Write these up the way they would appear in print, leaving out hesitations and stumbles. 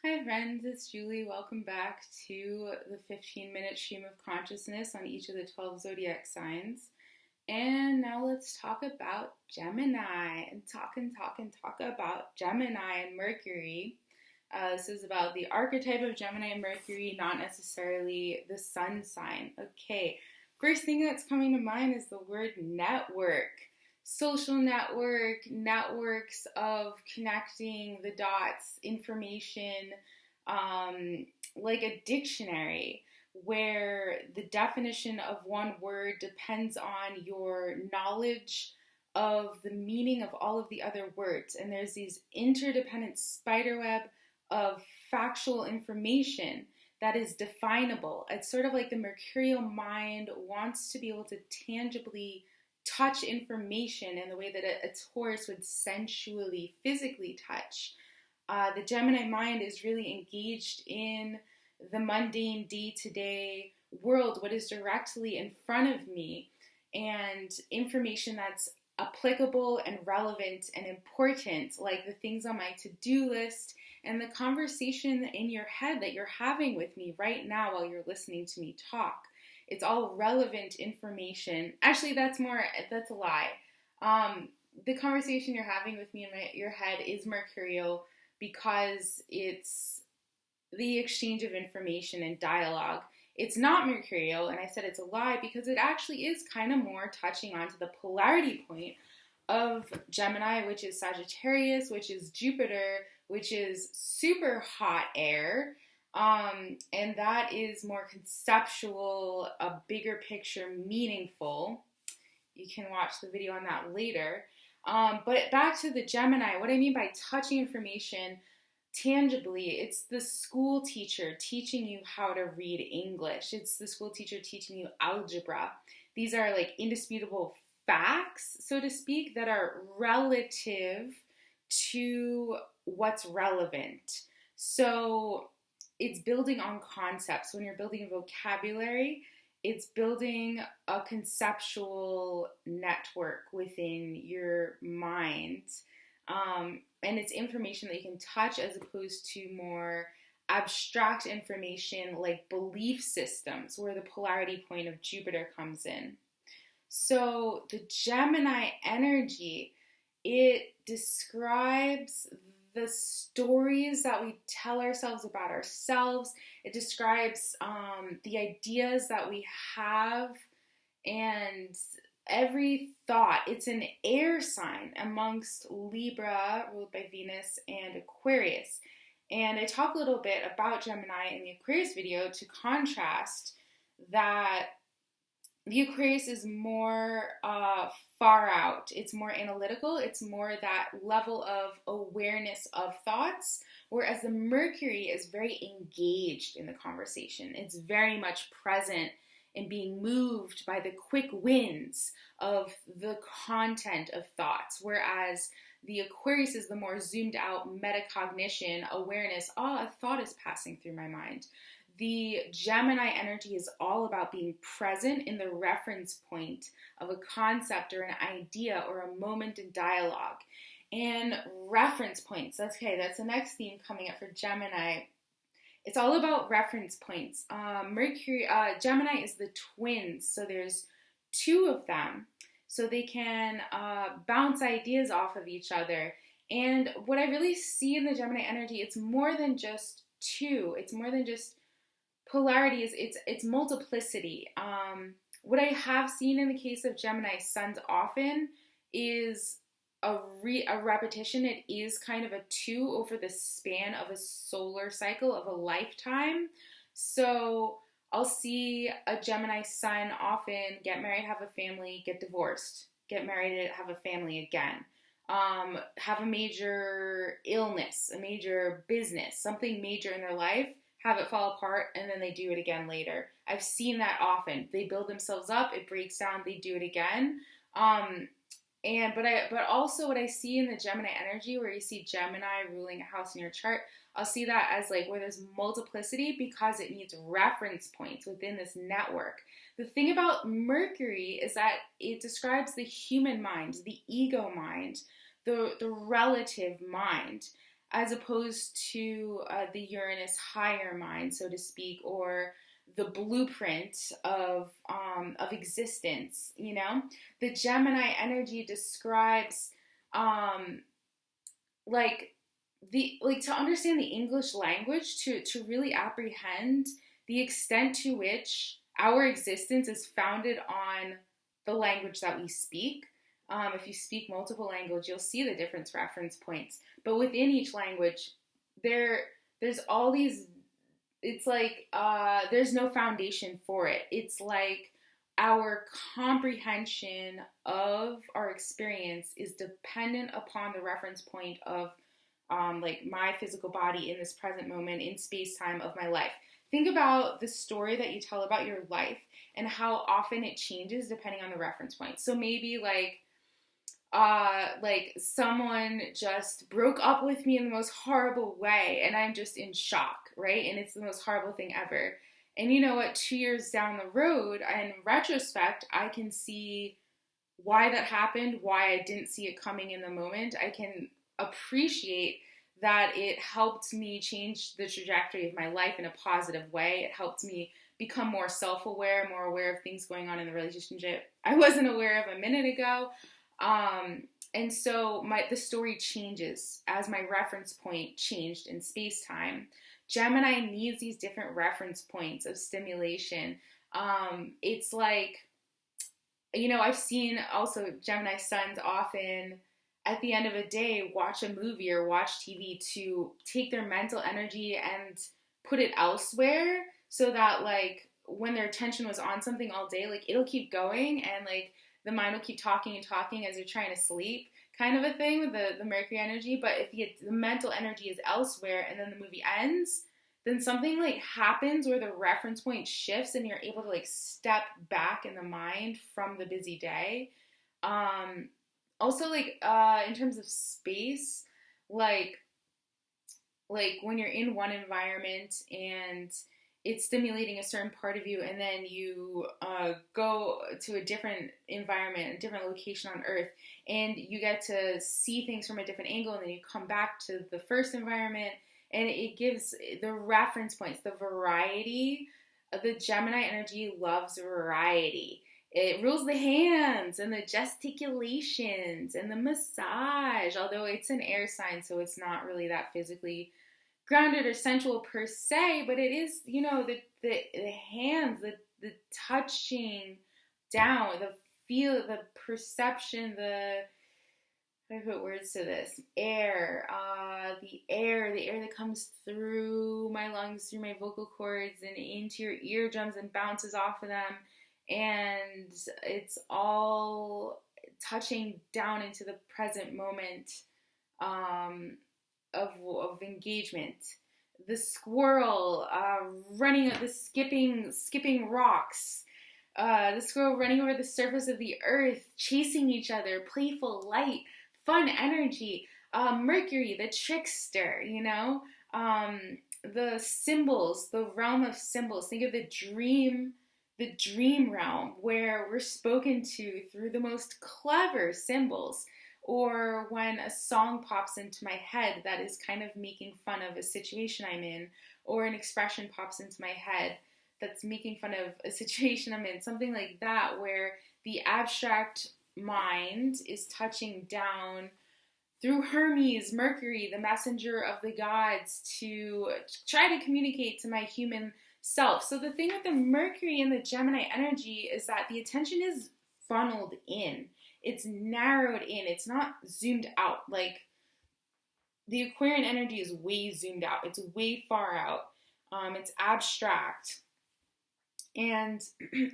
Hi friends, it's Julie. Welcome back to the 15-minute stream of consciousness on each of the 12 zodiac signs. And now let's talk about Gemini and talk about Gemini and Mercury. This is about the archetype of Gemini and Mercury, not necessarily the sun sign. Okay, first thing that's coming to mind is the word network. Social network, networks of connecting the dots, information, like a dictionary where the definition of one word depends on your knowledge of the meaning of all of the other words. And there's these interdependent spiderweb of factual information that is definable. It's sort of like the mercurial mind wants to be able to tangibly touch information in the way that a Taurus would sensually, physically touch. The Gemini mind is really engaged in the mundane day-to-day world, what is directly in front of me, and information that's applicable and relevant and important, like the things on my to-do list and the conversation in your head that you're having with me right now while you're listening to me talk. It's all relevant information. Actually, that's a lie. The conversation you're having with me in your head is mercurial because it's the exchange of information and dialogue. It's not mercurial, and I said it's a lie because it actually is kind of more touching onto the polarity point of Gemini, which is Sagittarius, which is Jupiter, which is super hot air. And that is more conceptual, a bigger picture, meaningful. You can watch the video on that later. But back to the Gemini, what I mean by touching information tangibly, it's the school teacher teaching you how to read English. It's the school teacher teaching you algebra. These are like indisputable facts, so to speak, that are relative to what's relevant. So it's building on concepts. When you're building a vocabulary, it's building a conceptual network within your mind. And it's information that you can touch as opposed to more abstract information like belief systems, where the polarity point of Jupiter comes in. So the Gemini energy, it describes the stories that we tell ourselves about ourselves. It describes the ideas that we have and every thought. It's an air sign amongst Libra, ruled by Venus, and Aquarius. And I talk a little bit about Gemini in the Aquarius video to contrast that the Aquarius is more far out. It's more analytical. It's more that level of awareness of thoughts, whereas the Mercury is very engaged in the conversation. It's very much present in being moved by the quick wins of the content of thoughts, whereas the Aquarius is the more zoomed out metacognition, awareness. A thought is passing through my mind. The Gemini energy is all about being present in the reference point of a concept or an idea or a moment in dialogue. And reference points, that's the next theme coming up for Gemini. It's all about reference points. Gemini is the twins, so there's two of them. So they can bounce ideas off of each other. And what I really see in the Gemini energy, it's more than just two. It's more than just polarity, it's multiplicity. What I have seen in the case of Gemini suns often is a repetition. It is kind of a two over the span of a solar cycle of a lifetime. So I'll see a Gemini sun often get married, have a family, get divorced, get married, have a family again. Have a major illness, a major business, something major in their life, have it fall apart, and then they do it again later. I've seen that often. They build themselves up, it breaks down, they do it again. But also what I see in the Gemini energy, where you see Gemini ruling a house in your chart, I'll see that as like where there's multiplicity because it needs reference points within this network. The thing about Mercury is that it describes the human mind, the ego mind, the relative mind. as opposed to the Uranus higher mind, so to speak, or the blueprint of existence. You know, the Gemini energy describes um, like to understand the English language, to really apprehend the extent to which our existence is founded on the language that we speak. If you speak multiple languages, you'll see the different reference points. But within each language, there's all these. It's like there's no foundation for it. It's like our comprehension of our experience is dependent upon the reference point of like my physical body in this present moment in space time of my life. Think about the story that you tell about your life and how often it changes depending on the reference point. So maybe like someone just broke up with me in the most horrible way and I'm just in shock, right? And it's the most horrible thing ever. And you know what, 2 years down the road, in retrospect, I can see why that happened, why I didn't see it coming in the moment. I can appreciate that it helped me change the trajectory of my life in a positive way. It helped me become more self-aware, more aware of things going on in the relationship I wasn't aware of a minute ago. And so the story changes as my reference point changed in space-time. Gemini needs these different reference points of stimulation. It's like, you know, I've seen also Gemini suns often at the end of a day watch a movie or watch TV to take their mental energy and put it elsewhere, so that like when their attention was on something all day, like it'll keep going and like the mind will keep talking and talking as you're trying to sleep, kind of a thing with the Mercury energy. But if the mental energy is elsewhere and then the movie ends, then something like happens where the reference point shifts and you're able to like step back in the mind from the busy day. Also like in terms of space, like when you're in one environment and it's stimulating a certain part of you, and then you go to a different environment, a different location on Earth, and you get to see things from a different angle, and then you come back to the first environment, and it gives the reference points, the variety. The Gemini energy loves variety. It rules the hands and the gesticulations and the massage, although it's an air sign, so it's not really that physically grounded or sensual per se, but it is, you know, the hands, the touching down, the feel, the perception, how do I put words to this? The air that comes through my lungs, through my vocal cords and into your eardrums and bounces off of them. And it's all touching down into the present moment of engagement. The squirrel running, the skipping rocks. The squirrel running over the surface of the earth, chasing each other, playful, light, fun energy. Mercury, the trickster, you know. The symbols, the realm of symbols. Think of the dream realm, where we're spoken to through the most clever symbols. Or when a song pops into my head that is kind of making fun of a situation I'm in, or an expression pops into my head that's making fun of a situation I'm in, something like that, where the abstract mind is touching down through Hermes, Mercury, the messenger of the gods, to try to communicate to my human self. So the thing with the Mercury and the Gemini energy is that the attention is funneled in. It's narrowed in. It's not zoomed out. Like the Aquarian energy is way zoomed out. It's way far out. It's abstract and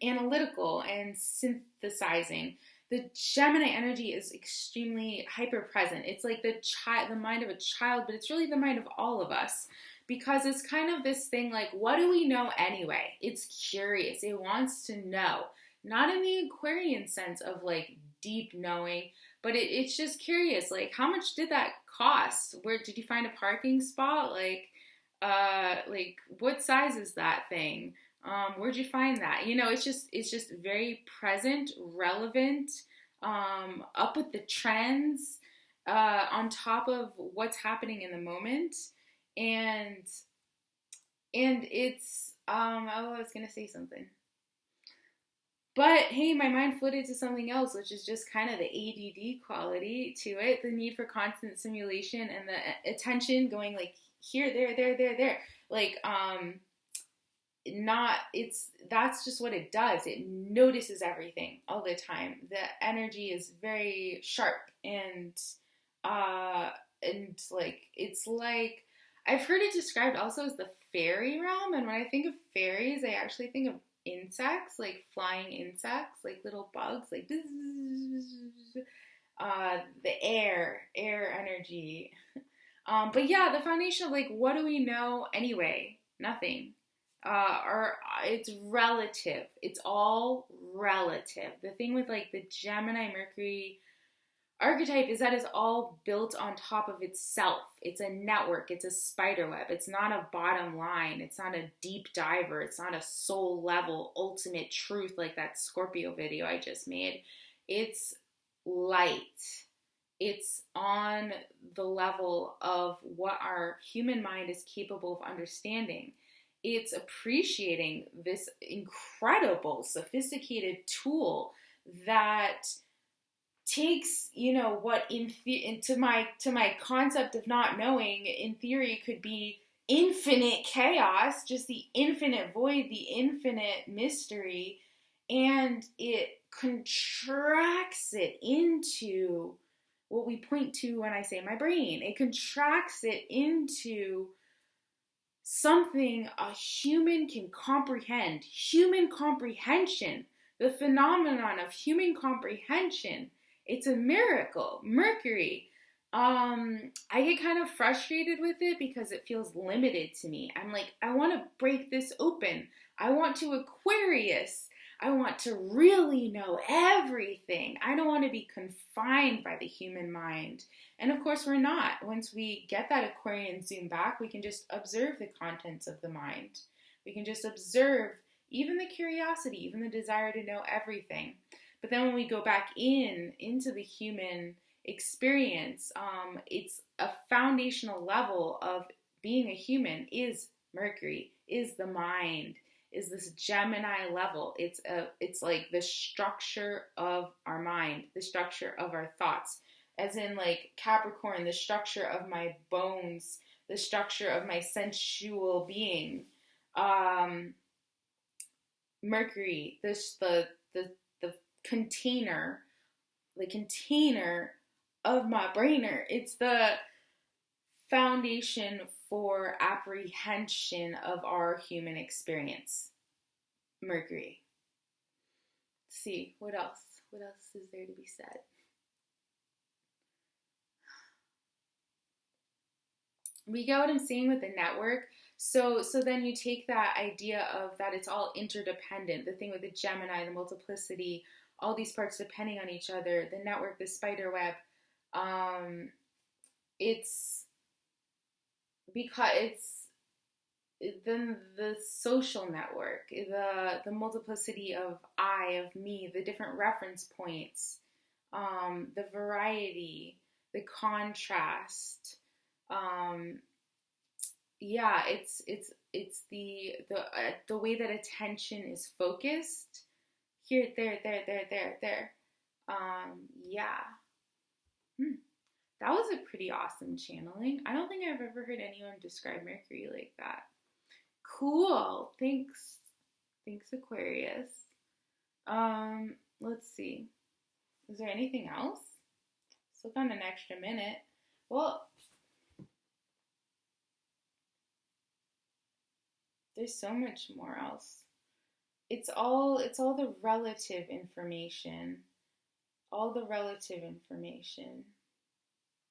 analytical and synthesizing. The Gemini energy is extremely hyper-present. It's like the mind of a child, but it's really the mind of all of us, because it's kind of this thing like, what do we know anyway? It's curious. It wants to know. Not in the Aquarian sense of like deep knowing, but it's just curious. Like, how much did that cost? Where did you find a parking spot? Like what size is that thing? Where'd you find that? You know, it's just very present, relevant, up with the trends. on top of what's happening in the moment. And it's oh, I was gonna say something. But hey, my mind floated to something else, which is just kind of the ADD quality to it, the need for constant simulation and the attention going like here, there. Like, not, it's, that's just what it does. It notices everything all the time. The energy is very sharp uh, and like, it's like, I've heard it described also as the fairy realm. And when I think of fairies, I actually think of insects, like flying insects, like little bugs, like the air energy. But yeah, the foundation of like, what do we know anyway? Nothing. Or it's relative. It's all relative. The thing with like the Gemini Mercury archetype is that it's all built on top of itself. It's a network, it's a spider web. It's not a bottom line, it's not a deep diver, it's not a soul level ultimate truth like that Scorpio video I just made. It's light. It's on the level of what our human mind is capable of understanding. It's appreciating this incredible, sophisticated tool that takes, you know, what to my concept of not knowing, in theory could be infinite chaos, just the infinite void, the infinite mystery, and it contracts it into what we point to when I say my brain. It contracts it into something a human can comprehend. Human comprehension, the phenomenon of human comprehension. It's a miracle. Mercury. I get kind of frustrated with it because it feels limited to me. I'm like, I want to break this open. I want to Aquarius. I want to really know everything. I don't want to be confined by the human mind. And of course, we're not. Once we get that Aquarian zoom back, we can just observe the contents of the mind. We can just observe even the curiosity, even the desire to know everything. But then when we go back into the human experience, it's a foundational level of being a human is Mercury, is the mind, is this Gemini level. It's like the structure of our mind, the structure of our thoughts. As in like Capricorn, the structure of my bones, the structure of my sensual being. Mercury, the container, the container of my brainer. It's the foundation for apprehension of our human experience. Mercury. Let's see, what else? What else is there to be said? We get what I'm saying with the network. So then you take that idea of that it's all interdependent, the thing with the Gemini, the multiplicity, all these parts depending on each other, the network, the spider web. It's because it's then the social network, the multiplicity of I, of me, the different reference points, the variety, the contrast. Yeah, it's the way that attention is focused. Here, there. Yeah. That was a pretty awesome channeling. I don't think I've ever heard anyone describe Mercury like that. Cool. Thanks. Thanks, Aquarius. Let's see. Is there anything else? Still got an extra minute. Well, there's so much more else. It's all the relative information. All the relative information.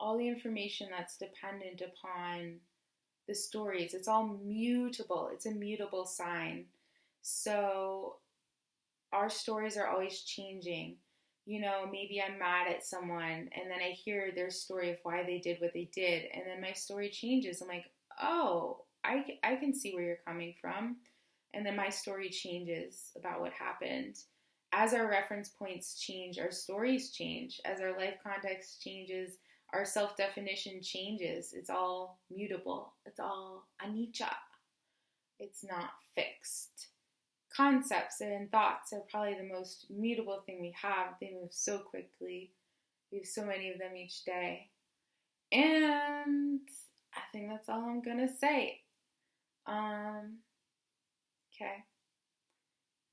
All the information that's dependent upon the stories. It's all mutable. It's a mutable sign. So our stories are always changing. You know, maybe I'm mad at someone and then I hear their story of why they did what they did. And then my story changes. I'm like, oh, I can see where you're coming from. And then my story changes about what happened. As our reference points change, our stories change. As our life context changes, our self-definition changes. It's all mutable. It's all anicca. It's not fixed. Concepts and thoughts are probably the most mutable thing we have. They move so quickly. We have so many of them each day. And I think that's all I'm going to say. Okay.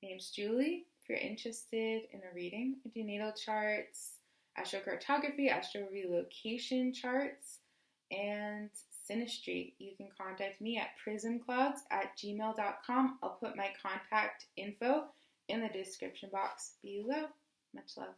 My name's Julie. If you're interested in a reading, I do natal charts, astrocartography, astrorelocation charts, and synastry. You can contact me at prismclouds@gmail.com. I'll put my contact info in the description box below. Much love.